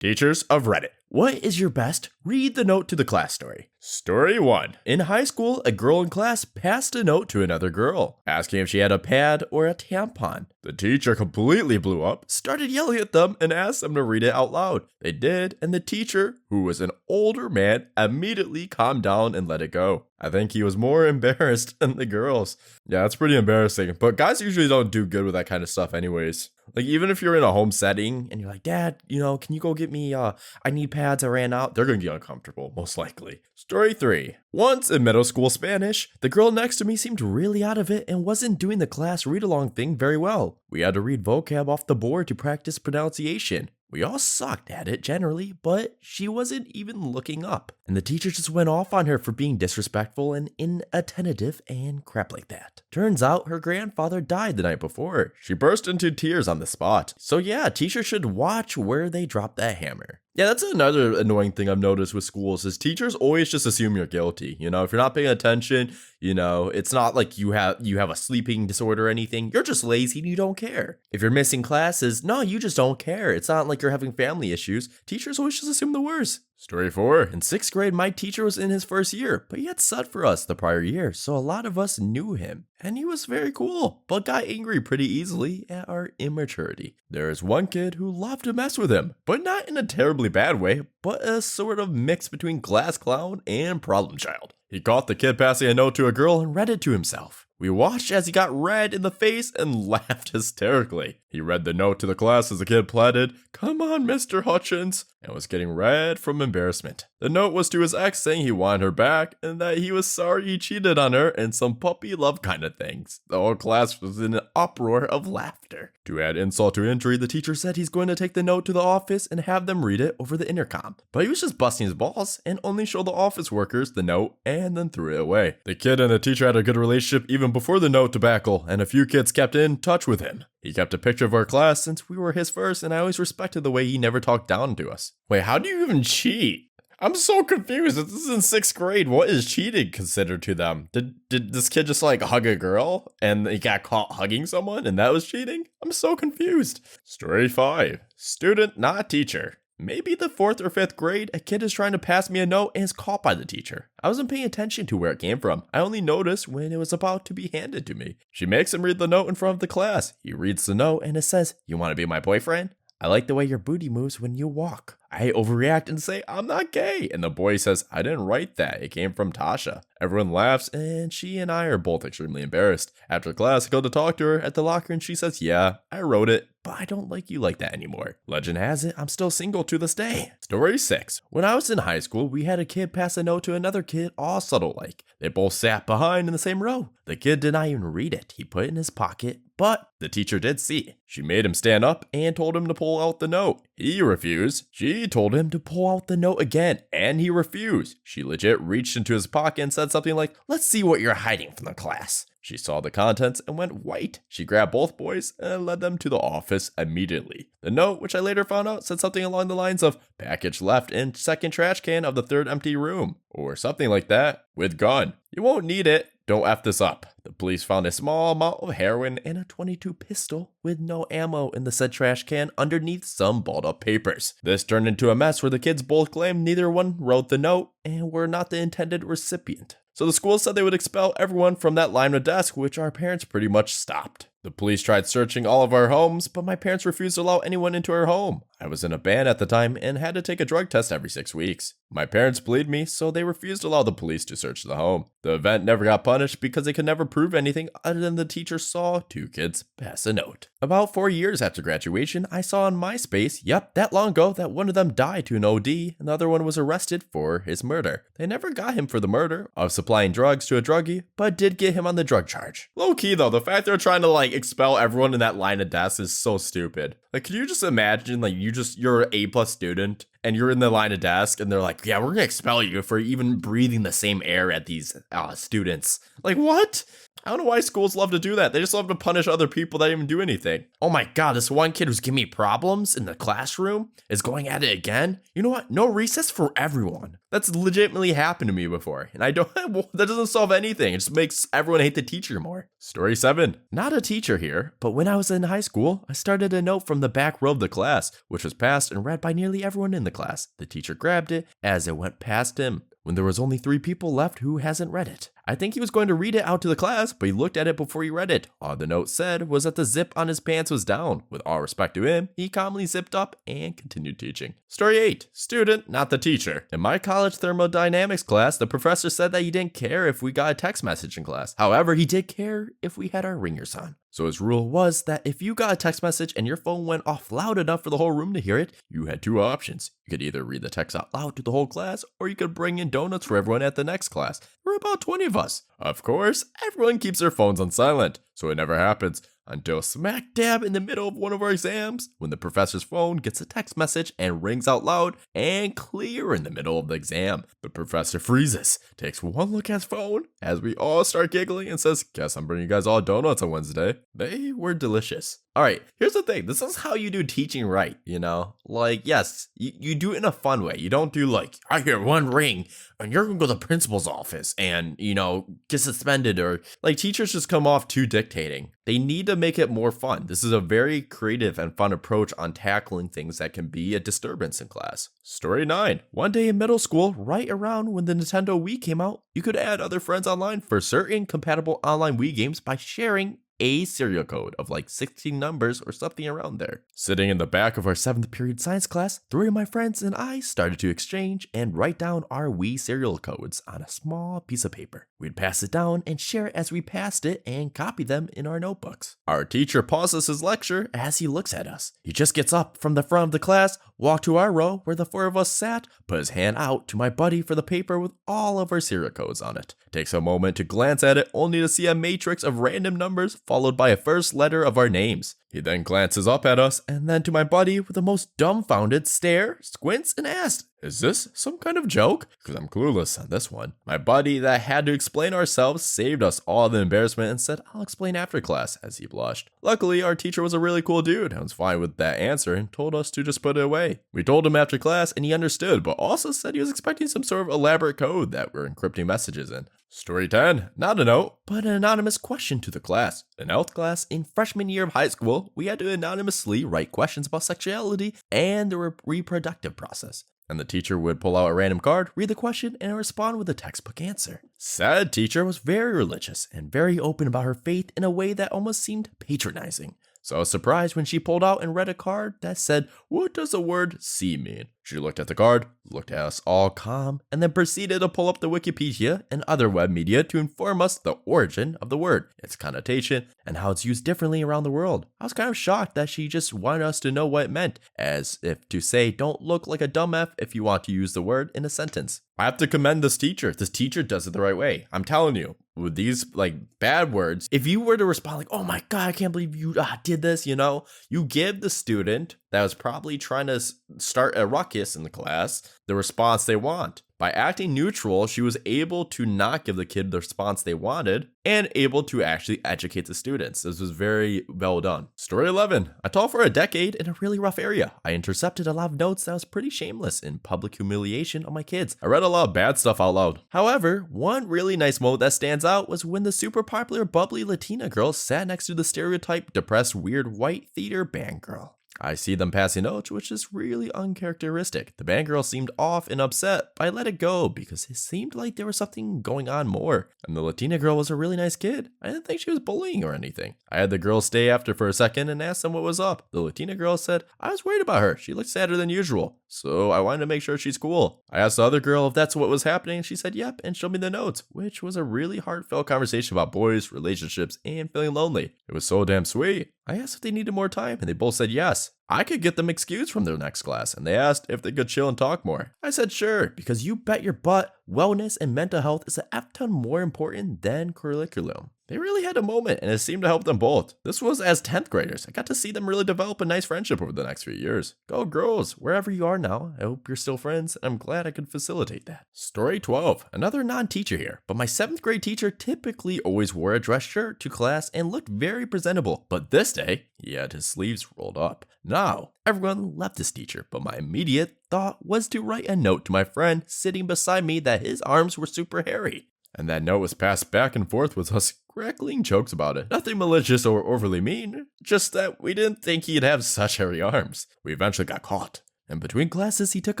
Teachers of Reddit. What is your best read the note to the class story? Story 1. In high school, a girl in class passed a note to another girl, asking if she had a pad or a tampon. The teacher completely blew up, started yelling at them, and asked them to read it out loud. They did, and the teacher, who was an older man, immediately calmed down and let it go. I think he was more embarrassed than the girls. Yeah, that's pretty embarrassing, but guys usually don't do good with that kind of stuff anyways. Like, even if you're in a home setting and you're like, Dad, can you go get me, I need pads, I ran out. They're gonna get uncomfortable, most likely. Story 3. Once in middle school Spanish, the girl next to me seemed really out of it and wasn't doing the class read-along thing very well. We had to read vocab off the board to practice pronunciation. We all sucked at it generally, but she wasn't even looking up. And the teacher just went off on her for being disrespectful and inattentive and crap like that. Turns out her grandfather died the night before. She burst into tears on the spot. So yeah, teachers should watch where they drop that hammer. Yeah, that's another annoying thing I've noticed with schools is teachers always just assume you're guilty. If you're not paying attention, it's not like you have a sleeping disorder or anything. You're just lazy and you don't care. If you're missing classes, no, you just don't care. It's not like you're having family issues. Teachers always just assume the worst. Story 4. In 6th grade, my teacher was in his first year, but he had sat for us the prior year, so a lot of us knew him. And he was very cool, but got angry pretty easily at our immaturity. There is one kid who loved to mess with him, but not in a terribly bad way, but a sort of mix between class clown and problem child. He caught the kid passing a note to a girl and read it to himself. We watched as he got red in the face and laughed hysterically. He read the note to the class as the kid pleaded, "Come on, Mr. Hutchins," and was getting red from embarrassment. The note was to his ex saying he wanted her back and that he was sorry he cheated on her and some puppy love kind of things. The whole class was in an uproar of laughter. To add insult to injury, the teacher said he's going to take the note to the office and have them read it over the intercom. But he was just busting his balls and only showed the office workers the note and then threw it away. The kid and the teacher had a good relationship even before the note debacle, and a few kids kept in touch with him. He kept a picture of our class since we were his first, and I always respected the way he never talked down to us. Wait, how do you even cheat? I'm so confused. This is in 6th grade. What is cheating considered to them? Did this kid just hug a girl and he got caught hugging someone and that was cheating? I'm so confused. Story 5. Student, not teacher. Maybe the 4th or 5th grade, a kid is trying to pass me a note and is caught by the teacher. I wasn't paying attention to where it came from. I only noticed when it was about to be handed to me. She makes him read the note in front of the class. He reads the note and it says, "You want to be my boyfriend? I like the way your booty moves when you walk." I overreact and say, "I'm not gay." And the boy says, "I didn't write that. It came from Tasha." Everyone laughs and she and I are both extremely embarrassed. After class, I go to talk to her at the locker and she says, "Yeah, I wrote it, but I don't like you like that anymore." Legend has it, I'm still single to this day. Story 6. When I was in high school, we had a kid pass a note to another kid, all subtle like. They both sat behind in the same row. The kid did not even read it. He put it in his pocket, but the teacher did see. She made him stand up and told him to pull out the note. He refused. She told him to pull out the note again, and he refused. She legit reached into his pocket and said something like, "Let's see what you're hiding from the class." She saw the contents and went white. She grabbed both boys and led them to the office immediately. The note, which I later found out, said something along the lines of, "Package left in second trash can of the third empty room," or something like that, with gun. "You won't need it. Don't F this up." The police found a small amount of heroin and a .22 pistol with no ammo in the said trash can underneath some balled up papers. This turned into a mess where the kids both claimed neither one wrote the note and were not the intended recipient. So the school said they would expel everyone from that line of desk, which our parents pretty much stopped. The police tried searching all of our homes, but my parents refused to allow anyone into our home. I was in a band at the time and had to take a drug test every 6 weeks. My parents believed me, so they refused to allow the police to search the home. The event never got punished because they could never prove anything other than the teacher saw 2 kids pass a note. About 4 years after graduation, I saw on MySpace, that long ago, that one of them died to an OD and the other one was arrested for his murder. They never got him for the murder of supplying drugs to a druggie, but did get him on the drug charge. Low key though, the fact they're trying to expel everyone in that line of desks is so stupid. Can you just imagine you're an A+ student and you're in the line of desk and they're like, "Yeah, we're gonna expel you for even breathing the same air at these students." What? I don't know why schools love to do that. They just love to punish other people that didn't even do anything. Oh my god, this one kid who's giving me problems in the classroom is going at it again. You know what? No recess for everyone. That's legitimately happened to me before. And that doesn't solve anything. It just makes everyone hate the teacher more. Story 7. Not a teacher here, but when I was in high school, I started a note from the back row of the class, which was passed and read by nearly everyone in the class. The teacher grabbed it as it went past him. When there was only 3 people left who hasn't read it. I think he was going to read it out to the class, but he looked at it before he read it. All the note said was that the zip on his pants was down. With all respect to him, he calmly zipped up and continued teaching. Story 8. Student, not the teacher. In my college thermodynamics class, the professor said that he didn't care if we got a text message in class. However, he did care if we had our ringers on. So his rule was that if you got a text message and your phone went off loud enough for the whole room to hear it, you had 2 options. You could either read the text out loud to the whole class, or you could bring in donuts for everyone at the next class. There were about 20 of us. Of course, everyone keeps their phones on silent, so it never happens until smack dab in the middle of one of our exams, when the professor's phone gets a text message and rings out loud and clear in the middle of the exam. The professor freezes, takes one look at his phone as we all start giggling and says, "Guess I'm bringing you guys all donuts on Wednesday." They were delicious. All right, here's the thing. This is how you do teaching right, you know? Like, yes, you do it in a fun way. You don't do like, I hear one ring and you're going to go to the principal's office and, get suspended, or like teachers just come off too dictating. They need to make it more fun. This is a very creative and fun approach on tackling things that can be a disturbance in class. Story 9. One day in middle school, right around when the Nintendo Wii came out, you could add other friends online for certain compatible online Wii games by sharing a serial code of like 16 numbers or something around there. Sitting in the back of our 7th period science class, 3 of my friends and I started to exchange and write down our Wii serial codes on a small piece of paper. We'd pass it down and share it as we passed it and copy them in our notebooks. Our teacher pauses his lecture as he looks at us. He just gets up from the front of the class, walked to our row where the 4 of us sat, put his hand out to my buddy for the paper with all of our serial codes on it. Takes a moment to glance at it, only to see a matrix of random numbers followed by a first letter of our names. He then glances up at us and then to my buddy with the most dumbfounded stare, squints, and asked, "Is this some kind of joke?" Because I'm clueless on this one. My buddy that had to explain ourselves saved us all the embarrassment and said, "I'll explain after class," as he blushed. Luckily, our teacher was a really cool dude and was fine with that answer and told us to just put it away. We told him after class and he understood, but also said he was expecting some sort of elaborate code that we're encrypting messages in. Story 10. Not a note, but an anonymous question to the class. In health class, in freshman year of high school, we had to anonymously write questions about sexuality and the reproductive process. And the teacher would pull out a random card, read the question, and respond with a textbook answer. Said teacher was very religious and very open about her faith in a way that almost seemed patronizing. So I was surprised when she pulled out and read a card that said, "What does the word see mean?" She looked at the card, looked at us all calm, and then proceeded to pull up the Wikipedia and other web media to inform us the origin of the word, its connotation, and how it's used differently around the world. I was kind of shocked that she just wanted us to know what it meant, as if to say, don't look like a dumb F if you want to use the word in a sentence. I have to commend this teacher. This teacher does it the right way. I'm telling you, with these bad words, if you were to respond like, "Oh my God, I can't believe you did this," you give the student that was probably trying to start a ruckus in the class the response they want. By acting neutral, she was able to not give the kid the response they wanted and able to actually educate the students. This was very well done. Story 11. I taught for a decade in a really rough area. I intercepted a lot of notes that was pretty shameless in public humiliation of my kids. I read a lot of bad stuff out loud. However, one really nice moment that stands out was when the super popular bubbly Latina girl sat next to the stereotype depressed weird white theater band girl. I see them passing notes, which is really uncharacteristic. The band girl seemed off and upset, but I let it go because it seemed like there was something going on more. And the Latina girl was a really nice kid. I didn't think she was bullying or anything. I had the girl stay after for a second and asked them what was up. The Latina girl said, "I was worried about her. She looked sadder than usual, so I wanted to make sure she's cool." I asked the other girl if that's what was happening, and she said yep, and showed me the notes, which was a really heartfelt conversation about boys, relationships, and feeling lonely. It was so damn sweet. I asked if they needed more time, and they both said yes. I could get them excused from their next class, and they asked if they could chill and talk more. I said sure, because you bet your butt, wellness and mental health is a F-ton more important than curriculum. They really had a moment, and it seemed to help them both. This was as 10th graders. I got to see them really develop a nice friendship over the next few years. Go girls, wherever you are now. I hope you're still friends, and I'm glad I could facilitate that. Story 12. Another non-teacher here, but my 7th grade teacher typically always wore a dress shirt to class and looked very presentable, but this day, he had his sleeves rolled up. Now, everyone left this teacher, but my immediate thought was to write a note to my friend sitting beside me that his arms were super hairy. And that note was passed back and forth with us crackling jokes about it. Nothing malicious or overly mean, just that we didn't think he'd have such hairy arms. We eventually got caught. And between classes, he took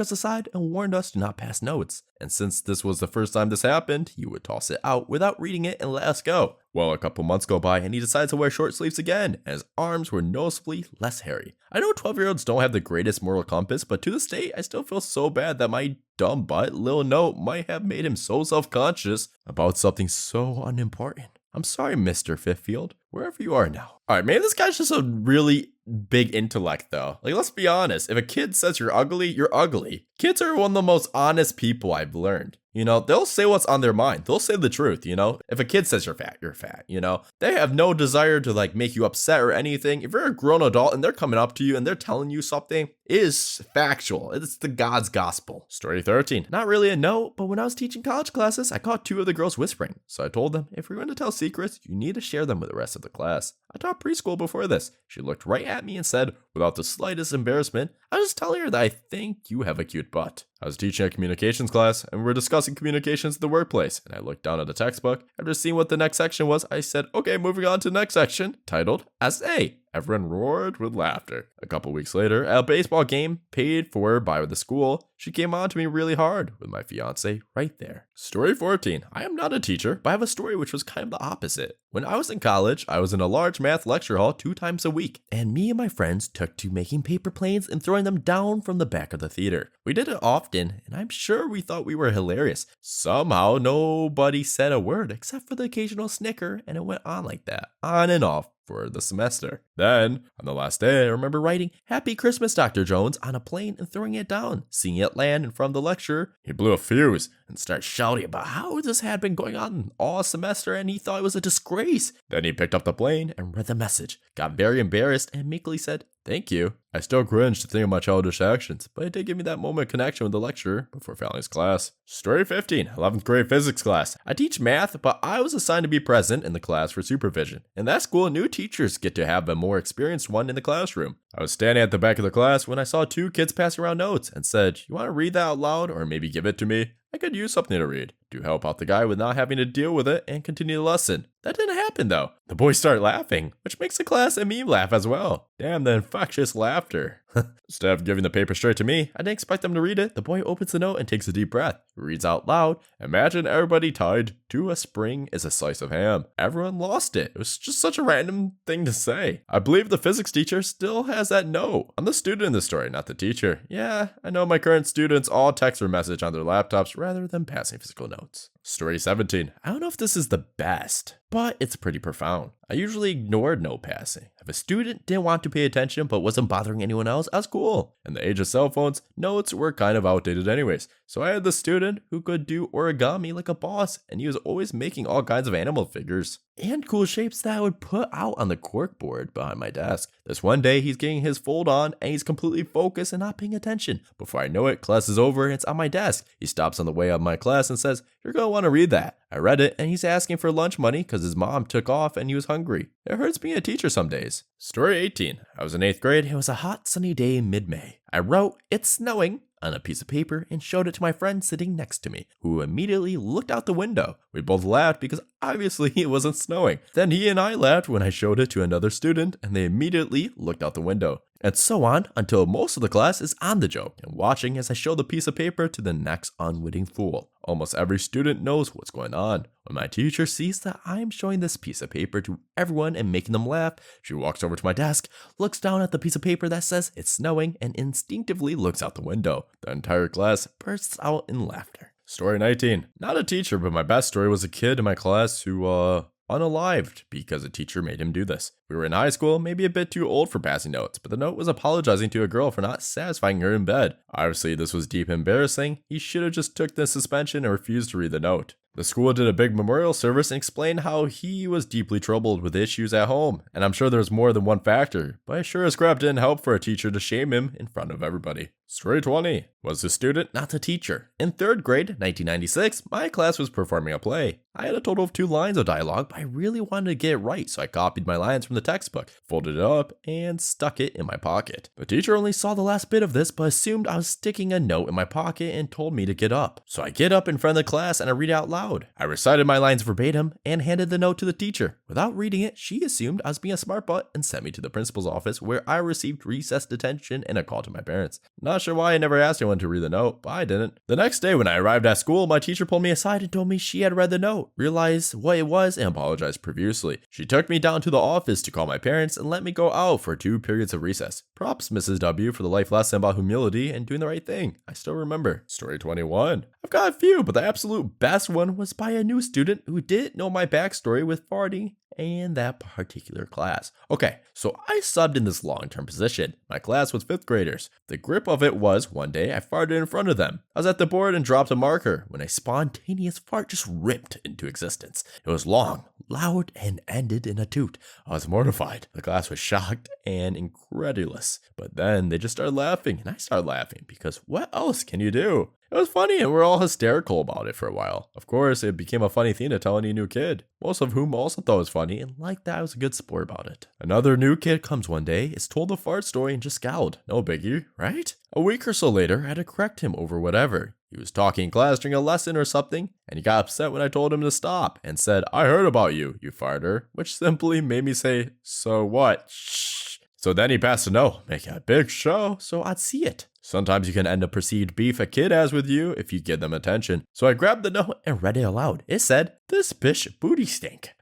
us aside and warned us to not pass notes. And since this was the first time this happened, he would toss it out without reading it and let us go. Well, a couple months go by and he decides to wear short sleeves again, and his arms were noticeably less hairy. I know 12-year-olds don't have the greatest moral compass, but to this day, I still feel so bad that my dumb butt little note might have made him so self-conscious about something so unimportant. I'm sorry, Mr. Fiffield, wherever you are now. Alright, maybe this guy's just a really big intellect, though. Like, let's be honest. If a kid says you're ugly, you're ugly. Kids are one of the most honest people I've learned. You know, they'll say what's on their mind. They'll say the truth, you know? If a kid says you're fat, you're fat, you know? They have no desire to, like, make you upset or anything. If you're a grown adult and they're coming up to you and they're telling you something, it is factual. It's the God's gospel. Story 13. Not really a note, but when I was teaching college classes, I caught 2 of the girls whispering. So I told them, if you're going to tell secrets, you need to share them with the rest of the class. I taught preschool before this. She looked right at me and said, without the slightest embarrassment, I was just telling her that I think you have a cute butt. I was teaching a communications class, and we were discussing communications in the workplace, and I looked down at the textbook. After seeing what the next section was, I said, okay, moving on to the next section, titled Essay. Everyone roared with laughter. A couple weeks later, at a baseball game paid for by the school, she came on to me really hard with my fiance right there. Story 14. I am not a teacher, but I have a story which was kind of the opposite. When I was in college, I was in a large math lecture hall 2 times a week, and me and my friends took to making paper planes and throwing them down from the back of the theater. We did it often, and I'm sure we thought we were hilarious. Somehow, nobody said a word except for the occasional snicker, and it went on like that, on and off, for the semester. Then, on the last day, I remember writing, Happy Christmas, Dr. Jones, on a plane and throwing it down. Seeing it land in front of the lecturer, he blew a fuse and started shouting about how this had been going on all semester and he thought it was a disgrace. Then he picked up the plane and read the message, got very embarrassed and meekly said, thank you. I still cringe to think of my childish actions, but it did give me that moment of connection with the lecturer before failing his class. Story 15, 11th grade physics class. I teach math, but I was assigned to be present in the class for supervision. In that school, new teachers get to have a more experienced one in the classroom. I was standing at the back of the class when I saw 2 kids passing around notes and said, you want to read that out loud or maybe give it to me? I could use something to read to help out the guy with not having to deal with it and continue the lesson. That didn't happen though. The boys start laughing, which makes the class and me laugh as well. Damn the infectious laughter. Instead of giving the paper straight to me, I didn't expect them to read it. The boy opens the note and takes a deep breath. Reads out loud, imagine everybody tied to a spring is a slice of ham. Everyone lost it. It was just such a random thing to say. I believe the physics teacher still has that note. I'm the student in the story, not the teacher. Yeah, I know my current students all text or message on their laptops rather than passing physical notes. Story 17. I don't know if this is the best, but it's pretty profound. I usually ignored note passing. If a student didn't want to pay attention but wasn't bothering anyone else, that's cool. In the age of cell phones, notes were kind of outdated anyways. So I had the student who could do origami like a boss, and he was always making all kinds of animal figures and cool shapes that I would put out on the cork board behind my desk. This one day, he's getting his fold on and he's completely focused and not paying attention. Before I know it, class is over and it's on my desk. He stops on the way of my class and says, you're going to want to read that. I read it and he's asking for lunch money because his mom took off and he was hungry. It hurts being a teacher some days. Story 18. I was in 8th grade. It was a hot sunny day in mid-May. I wrote, it's snowing, on a piece of paper and showed it to my friend sitting next to me, who immediately looked out the window. We both laughed because obviously it wasn't snowing. Then he and I laughed when I showed it to another student and they immediately looked out the window. And so on until most of the class is on the joke and watching as I show the piece of paper to the next unwitting fool. Almost every student knows what's going on. When my teacher sees that I'm showing this piece of paper to everyone and making them laugh, she walks over to my desk, looks down at the piece of paper that says it's snowing, and instinctively looks out the window. The entire class bursts out in laughter. Story 19. Not a teacher, but my best story was a kid in my class who, unalived because a teacher made him do this. We were in high school, maybe a bit too old for passing notes, but the note was apologizing to a girl for not satisfying her in bed. Obviously, this was deep embarrassing. He should have just took the suspension and refused to read the note. The school did a big memorial service and explained how he was deeply troubled with issues at home, and I'm sure there's more than one factor, but I sure as crap didn't help for a teacher to shame him in front of everybody. Story 20. Was the student, not the teacher. In 3rd grade, 1996, my class was performing a play. I had a total of 2 lines of dialogue, but I really wanted to get it right, so I copied my lines from the textbook, folded it up, and stuck it in my pocket. The teacher only saw the last bit of this, but assumed I was sticking a note in my pocket and told me to get up. So I get up in front of the class and I read out loud. I recited my lines verbatim and handed the note to the teacher. Without reading it, she assumed I was being a smart butt and sent me to the principal's office, where I received recess detention and a call to my parents. Not sure why I never asked anyone to read the note, but I didn't. The next day when I arrived at school, my teacher pulled me aside and told me she had read the note, realized what it was, and apologized profusely. She took me down to the office to call my parents and let me go out for 2 periods of recess. Props, Mrs. W, for the life lesson about humility and doing the right thing. I still remember. Story 21. I've got a few, but the absolute best one was by a new student who didn't know my backstory with farting in that particular class. Okay, so I subbed in this long-term position. My class was 5th graders. The grip of it was, one day I farted in front of them. I was at the board and dropped a marker when a spontaneous fart just ripped into existence. It was long, loud, and ended in a toot. I was mortified. The class was shocked and incredulous. But then they just started laughing, and I started laughing because what else can you do? It was funny, and we're all hysterical about it for a while. Of course, it became a funny thing to tell any new kid, most of whom also thought it was funny and liked that I was a good sport about it. Another new kid comes one day, is told the fart story, and just scowled. No biggie, right? A week or so later, I had to correct him over whatever. He was talking in class during a lesson or something, and he got upset when I told him to stop and said, "I heard about you, you farter," which simply made me say, "So what? Shh." So then he passed a note, making a big show so I'd see it. Sometimes you can end a perceived beef a kid has with you if you give them attention. So I grabbed the note and read it aloud. It said, "This bitch booty stink."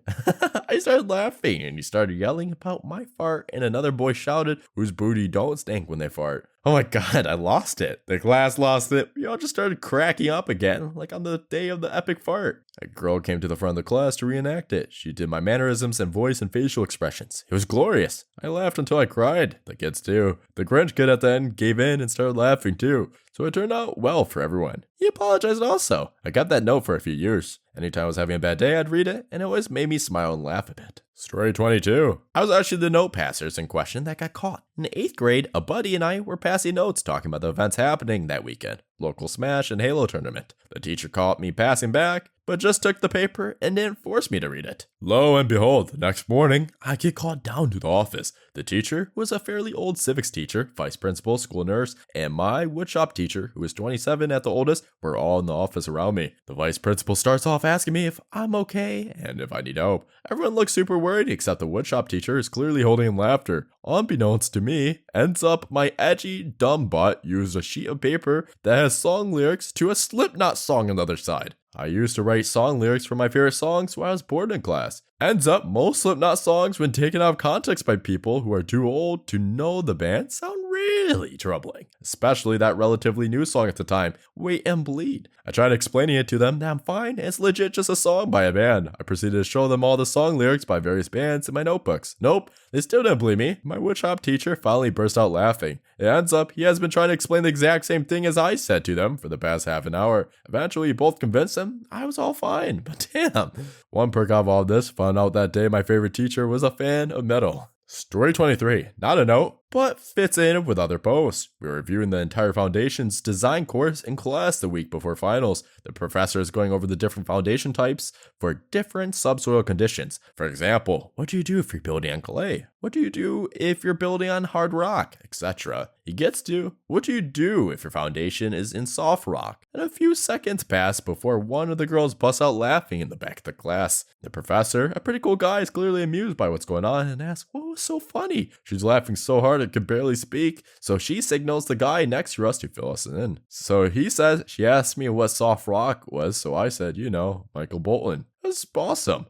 I started laughing and he started yelling about my fart, and another boy shouted, "Whose booty don't stink when they fart?" Oh my god, I lost it. The class lost it. We all just started cracking up again, like on the day of the epic fart. A girl came to the front of the class to reenact it. She did my mannerisms and voice and facial expressions. It was glorious. I laughed until I cried. The kids too. The Grinch kid at the end gave in and started laughing too. So it turned out well for everyone. He apologized also. I got that note for a few years. Anytime I was having a bad day, I'd read it, and it always made me smile and laugh a bit. Story 22. I was actually the note passers in question that got caught. In 8th grade, a buddy and I were passing notes talking about the events happening that weekend. Local Smash and Halo tournament. The teacher caught me passing back, but just took the paper and didn't force me to read it. Lo and behold, the next morning, I get called down to the office. The teacher was a fairly old civics teacher, vice principal, school nurse, and my woodshop teacher, who was 27 at the oldest, were all in the office around me. The vice principal starts off asking me if I'm okay and if I need help. Everyone looks super worried except the woodshop teacher is clearly holding in laughter. Unbeknownst to me, ends up my edgy, dumb butt used a sheet of paper that has song lyrics to a Slipknot song on the other side. I used to write song lyrics for my favorite songs when I was bored in class. Ends up, most Slipknot songs, when taken out of context by people who are too old to know the band, sound really troubling. Especially that relatively new song at the time, Wait and Bleed. I tried explaining it to them that I'm fine, and it's legit just a song by a band. I proceeded to show them all the song lyrics by various bands in my notebooks. Nope, they still didn't believe me. My woodshop teacher finally burst out laughing. It ends up, he has been trying to explain the exact same thing as I said to them for the past half an hour. Eventually, both convinced him I was all fine, but damn. One perk out of all this, found out that day my favorite teacher was a fan of metal. Story 23. Not a note, but fits in with other posts. We were reviewing the entire foundation's design course in class the week before finals. The professor is going over the different foundation types for different subsoil conditions. For example, what do you do if you're building on clay? What do you do if you're building on hard rock, etc.? He gets to, what do you do if your foundation is in soft rock? And a few seconds pass before one of the girls busts out laughing in the back of the class. The professor, a pretty cool guy, is clearly amused by what's going on and asks, what was so funny? She's laughing so hard it could barely speak, so she signals the guy next to us to fill us in. So he says, she asked me what soft rock was, so I said, Michael Bolton. That's awesome.